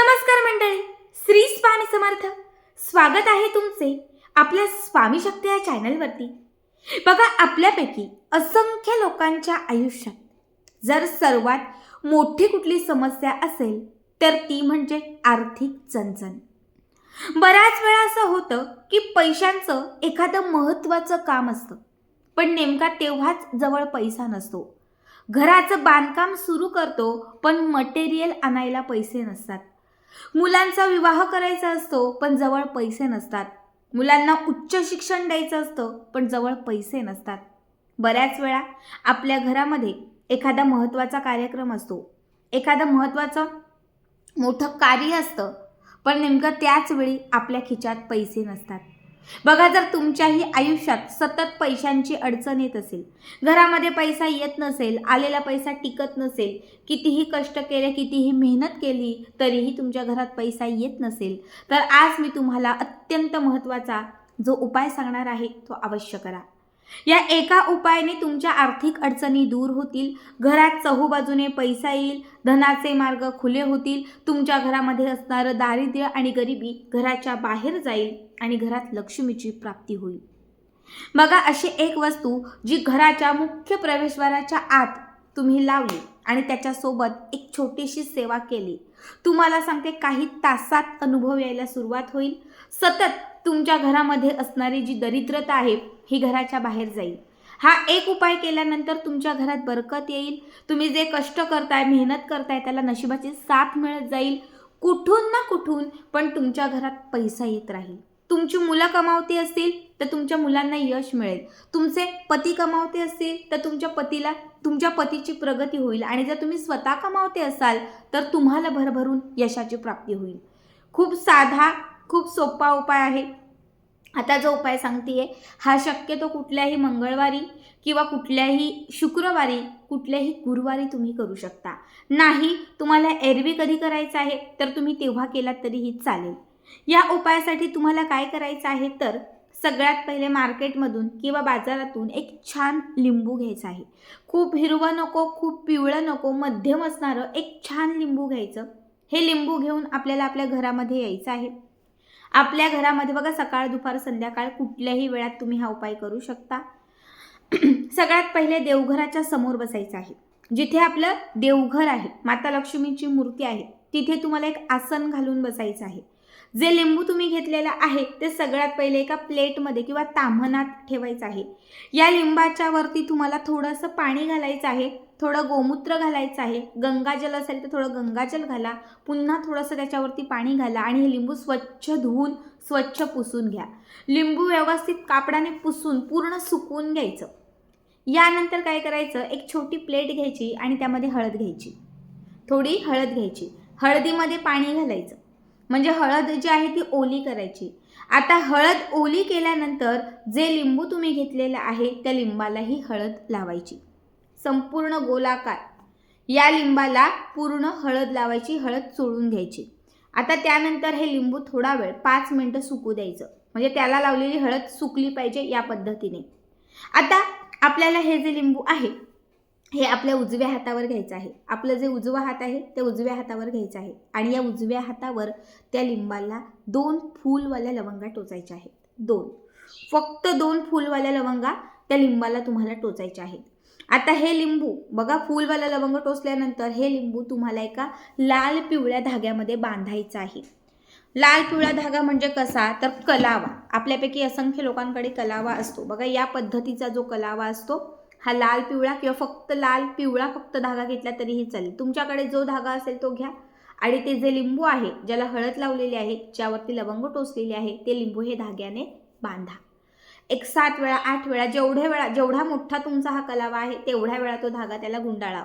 नमस्कार मंडळी, श्री स्वामी समर्थ. स्वागत आहे तुमचे आपल्या स्वामी शक्ती या चॅनलवरती. बघा, आपल्यापैकी असंख्य लोकांच्या आयुष्यात जर सर्वात मोठी कुठली समस्या असेल तर ती म्हणजे आर्थिक चणचण. बऱ्याच वेळा असं होतं की पैशांचं एखादं महत्त्वाचं काम असतं, पण नेमका तेव्हाच जवळ पैसा नसतो. घराचं बांधकाम सुरू करतो पण मटेरियल आणायला पैसे नसतात. मुलांचा विवाह करायचा असतो पण जवळ पैसे नसतात. मुलांना उच्च शिक्षण द्यायचं असतं पण जवळ पैसे नसतात. बऱ्याच वेळा आपल्या घरामध्ये एखादा महत्त्वाचा कार्यक्रम असतो, एखादं महत्त्वाचं मोठं कार्य असतं, पण नेमकं त्याच वेळी आपल्या खिशात पैसे नसतात. बघा, जर तुमच्याही आयुष्यात सतत पैशांची अडचण येत असेल, घरामध्ये पैसा येत नसेल, आलेला पैसा टिकत नसेल, कितीही कष्ट केले, कितीही मेहनत केली तरीही तुमच्या घरात पैसा येत नसेल, तर आज मी तुम्हाला अत्यंत महत्त्वाचा जो उपाय सांगणार आहे तो अवश्य करा. या एका उपायाने तुमच्या आर्थिक अडचणी दूर होतील, घरात चहूबाजूने पैसा येईल, धनाचे मार्ग खुले होतील, तुमच्या घरामध्ये असणारं दारिद्र्य आणि गरिबी घराच्या बाहेर जाईल आणि घरात लक्ष्मीची प्राप्ती होईल. बघा, अशी एक वस्तू जी घराच्या मुख्य प्रवेशद्वाराच्या आत तुम्ही लावली आणि त्याच्यासोबत एक छोटीशी सेवा केली, तुम्हाला सांगते काही तासात अनुभव यायला सुरुवात होईल. सतत तुमच्या घरामध्ये असणारी जी दरिद्रता आहे ही घराच्या बाहेर जाईल. हा एक उपाय केल्यानंतर तुमच्या घरात बरकत येईल. तुम्ही जे कष्ट करताय, मेहनत करताय, त्याला नशिबाची साथ मिळत जाईल. कुठून ना कुठून पण तुमच्या घरात पैसा येत राहील. तुमची मुलं कमावती असतील तर तुमच्या मुलांना यश मिळेल. तुमचे पती कमावते असतील तर तुमच्या पतीची प्रगती होईल. आणि जर तुम्ही स्वतः कमावते असाल तर तुम्हाला भरभरून यशाची प्राप्ती होईल. खूप साधा, खूप सोपा उपाय आहे. आता जो उपाय सांगतेय हा शक्यतो कुठल्याही मंगळवारी किंवा कुठल्याही शुक्रवारी, कुठल्याही गुरुवारी तुम्ही करू शकता. नाही तुम्हाला एरवी कधी करायचं आहे तर तुम्ही तेव्हा केलात तरीही चालेल. या उपायासाठी तुम्हाला काय करायचं आहे तर सगळ्यात पहिले मार्केटमधून किंवा बाजारातून एक छान लिंबू घ्यायचा आहे. खूप हिरवं नको, खूप पिवळं नको, मध्यम असणारं एक छान लिंबू घ्यायचं. हे लिंबू घेऊन आपल्याला आपल्या घरामध्ये यायचं आहे. आपल्या घरामध्ये बघा, सकाळ, दुपार, संध्याकाळ कुठल्याही वेळात तुम्ही हा उपाय करू शकता. सगळ्यात पहिले देवघराच्या समोर बसायचं आहे. जिथे आपलं देवघर आहे, माता लक्ष्मीची मूर्ती आहे, तिथे तुम्हाला एक आसन घालून बसायचं आहे. जे लिंबू तुम्ही घेतलेलं आहे ते सगळ्यात पहिले एका प्लेटमध्ये किंवा ताम्हणात ठेवायचं आहे. या लिंबाच्या वरती तुम्हाला थोडंसं पाणी घालायचं आहे, थोडं गोमूत्र घालायचं आहे. गंगाजल असेल तर थोडं गंगाजल घाला, पुन्हा थोडंसं त्याच्यावरती पाणी घाला आणि हे लिंबू स्वच्छ धुवून स्वच्छ पुसून घ्या. लिंबू व्यवस्थित कापडाने पुसून पूर्ण सुकवून घ्यायचं. यानंतर काय करायचं, एक छोटी प्लेट घ्यायची आणि त्यामध्ये हळद घ्यायची, थोडी हळद घ्यायची. हळदीमध्ये पाणी घालायचं, म्हणजे हळद जी आहे ती ओली करायची. आता हळद ओली केल्यानंतर जे लिंबू तुम्ही घेतलेलं आहे त्या लिंबालाही हळद लावायची. संपूर्ण गोलाकार या लिंबाला पूर्ण हळद लावायची, हळद चोळून घ्यायची. आता त्यानंतर हे लिंबू थोडा वेळ 5 मिनिटं सुकू द्यायचं, म्हणजे त्याला लावलेली हळद सुकली पाहिजे या पद्धतीने. आता आपल्याला हे जे लिंबू आहे हे आपल्या उजव्या हातावर घ्यायचं आहे. आपलं जे उजवा हात आहे ते उजव्या हातावर घ्यायचं आहे आणि या उजव्या हातावर त्या लिंबाला 2 फूलवाल्या लवंगा टोचायच्या आहेत. 2, फक्त 2 फूलवाल्या लवंगा त्या लिंबाला तुम्हाला टोचायच्या आहेत. आता हे लिंबू बघा, फूलवाला लवंग टोचल्यानंतर हे लिंबू तुम्हाला एका लाल पिवळ्या धाग्यामध्ये बांधायचं आहे. लाल पिवळा धागा म्हणजे कसा तर कलावा. आपल्यापैकी असंख्य लोकांकडे कलावा असतो. बघा, या पद्धतीचा जो कलावा असतो हा लाल पिवळा किंवा फक्त लाल पिवळा फक्त धागा घेतला तरीही चालेल. तुमच्याकडे जो धागा असेल तो घ्या आणि ते जे लिंबू आहे, ज्याला हळद लावलेली आहे, ज्यावरती लवंग टोचलेली आहे, ते लिंबू हे धाग्याने बांधा. एक 7 वेळा 8 वेळा जेवढा मोठा तुमचा हा कलावा आहे तेवढ्या वेळा तो धागा त्याला गुंडाळा.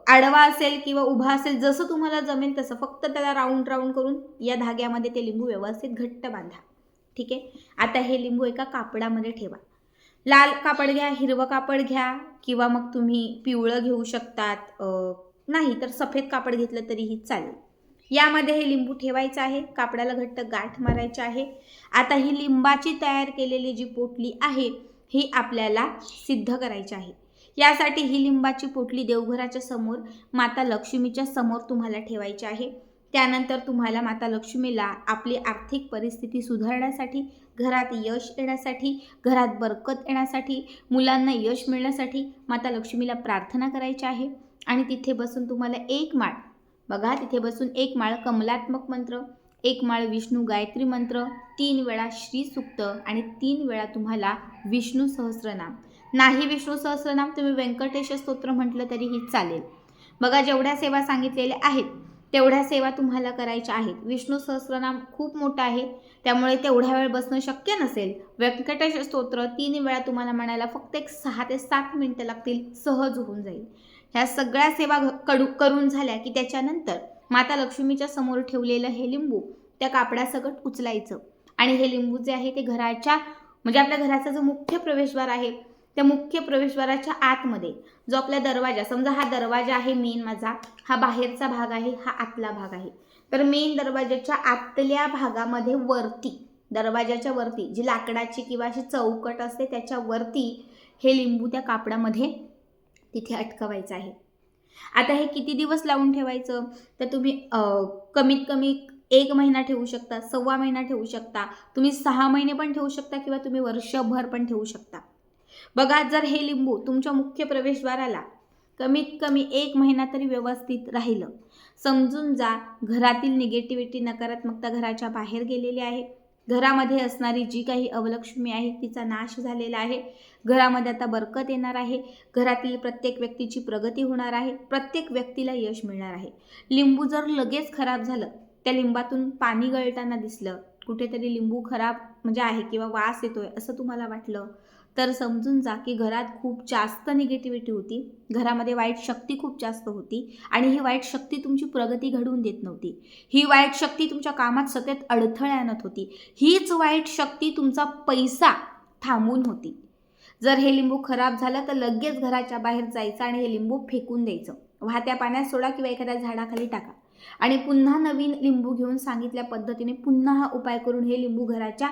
आडवा असेल किंवा उभा असेल, जसं तुम्हाला जमेल तसं, फक्त त्याला राऊंड करून या धाग्यामध्ये ते लिंबू व्यवस्थित घट्ट बांधा. ठीक आहे. आता हे लिंबू एका कापडामध्ये ठेवा. लाल कापड घ्या, हिरवं कापड घ्या किंवा मग तुम्ही पिवळं घेऊ शकतात, नाही तर सफेद कापड घेतलं तरीही चालेल. यामध्ये हे लिंबू ठेवायचं आहे, कापडाला घट्ट गाठ मारायची आहे. आता ही लिंबाची तयार केलेली जी पोटली आहे ही आपल्याला सिद्ध करायची आहे. यासाठी ही लिंबाची पोटली देवघराच्या समोर, माता लक्ष्मीच्या समोर तुम्हाला ठेवायची आहे. त्यानंतर तुम्हाला माता लक्ष्मीला आपली आर्थिक परिस्थिती सुधारण्यासाठी, घरात यश येण्यासाठी, घरात बरकत येण्यासाठी, मुलांना यश मिळण्यासाठी माता लक्ष्मीला प्रार्थना करायची आहे. आणि तिथे बसून तुम्हाला एक माळ, बघा तिथे बसून एक माळ कमलात्मक मंत्र, एक माळ विष्णू गायत्री मंत्र, 3 वेळा श्री सूक्त आणि 3 वेळा तुम्हाला विष्णू सहस्त्रनाम. नाही विष्णू सहस्त्रनाम तुम्ही व्यंकटेश स्तोत्र म्हटलं तरीही चालेल. बघा जेवढ्या सेवा सांगितलेल्या आहेत तेवढ्या सेवा तुम्हाला करायच्या आहेत. विष्णू सहस्त्रनाम खूप मोठं आहे त्यामुळे तेवढ्या वेळ बसणं शक्य नसेल. व्यंकटेश स्तोत्र 3 वेळा तुम्हाला म्हणायला फक्त एक 6 ते 7 मिनिटं लागतील, सहज होऊन जाईल. ह्या सगळ्या सेवा करून झाल्या की त्याच्यानंतर माता लक्ष्मीच्या समोर ठेवलेलं हे लिंबू त्या कापडासकट उचलायचं आणि हे लिंबू जे आहे ते घराच्या म्हणजे आपल्या घराचा जो मुख्य प्रवेशद्वार आहे त्या मुख्य प्रवेशद्वाराच्या आतमध्ये जो आपला दरवाजा, समजा हा दरवाजा आहे मेन माझा, हा बाहेरचा भाग आहे, हा आतला भाग आहे, तर मेन दरवाजाच्या आतल्या भागामध्ये वरती, दरवाजाच्या वरती जी लाकडाची किंवा अशी चौकट असते त्याच्या वरती हे लिंबू त्या कापडामध्ये तिथे अटकवायचं आहे. आता हे किती दिवस लावून ठेवायचं तर तुम्ही कमीत कमी 1 महिना ठेवू शकता, 1.25 महिना ठेवू शकता, तुम्ही 6 महिने पण ठेवू शकता किंवा तुम्ही वर्षभर पण ठेवू शकता. बघा जर हे लिंबू तुमच्या मुख्य प्रवेशद्वाराला कमीत कमी 1 महिना तरी व्यवस्थित राहिलं, समजून जा घरातील निगेटिव्हिटी, नकारात्मकता घराच्या बाहेर गेलेली आहे. घरामध्ये असणारी जी काही अवलक्ष्मी आहे तिचा नाश झालेला आहे. घरामध्ये आता बरकत येणार आहे. घरातील प्रत्येक व्यक्तीची प्रगती होणार आहे. प्रत्येक व्यक्तीला यश मिळणार आहे. लिंबू जर लगेच खराब झालं, त्या लिंबातून पाणी गळताना दिसलं, कुठेतरी लिंबू खराब म्हणजे आहे किंवा वास येतोय असं तुम्हाला वाटलं, तर समजून जा की घरात खूप जास्त निगेटिव्हिटी होती, घरामध्ये वाईट शक्ती खूप जास्त होती आणि ही वाईट शक्ती तुमची प्रगती घडवून देत नव्हती. ही वाईट शक्ती तुमच्या कामात सतत अडथळे आणत होती. हीच वाईट शक्ती तुमचा पैसा थांबवून होती. जर हे लिंबू खराब झालं तर लगेच घराच्या बाहेर जायचं आणि हे लिंबू फेकून द्यायचं. वाहत्या पाण्यात सोडा किंवा एखाद्या झाडाखाली टाका आणि पुन्हा नवीन लिंबू घेऊन सांगितल्या पद्धतीने पुन्हा हा उपाय करून हे लिंबू घराच्या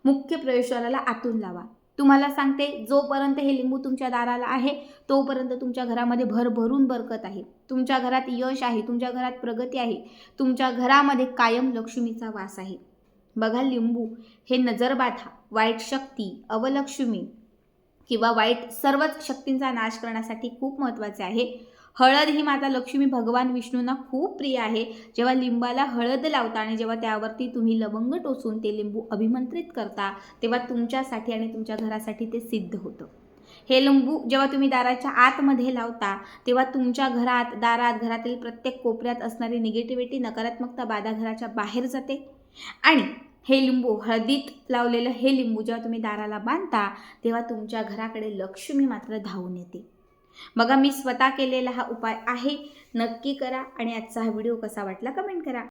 मुख्य प्रवेशद्वाराला आतून लावा. तुम्हाला सांगते जोपर्यंत हे लिंबू तुमच्या दाराला आहे तोपर्यंत तुमच्या घरामध्ये भरभरून बरकत आहे, तुमच्या घरात यश आहे, तुमच्या घरात प्रगती आहे, तुमच्या घरामध्ये कायम लक्ष्मीचा वास आहे. बघा लिंबू हे नजरबाधा, वाईट शक्ती, अवलक्ष्मी किंवा वाईट सर्वच शक्तींचा नाश करण्यासाठी खूप महत्त्वाचे आहे. हळद ही माता लक्ष्मी भगवान विष्णूंना खूप प्रिय आहे. जेव्हा लिंबाला हळद लावता आणि जेव्हा त्यावरती तुम्ही लवंग टोचून ते लिंबू अभिमंत्रित करता तेव्हा तुमच्यासाठी आणि तुमच्या घरासाठी ते सिद्ध होतं. हे लिंबू जेव्हा तुम्ही दाराच्या आतमध्ये लावता तेव्हा तुमच्या घरात, दारात, घरातील प्रत्येक कोपऱ्यात असणारी निगेटिव्हिटी, नकारात्मकता, बाधा घराच्या बाहेर जाते. आणि हे लिंबू, हळदीत लावलेलं हे लिंबू जेव्हा तुम्ही दाराला बांधता तेव्हा तुमच्या घराकडे लक्ष्मी मात्र धावून येते. बघा मी स्वतः केलेला हा उपाय आहे, नक्की करा आणि आजचा हा व्हिडिओ कसा वाटला कमेंट करा.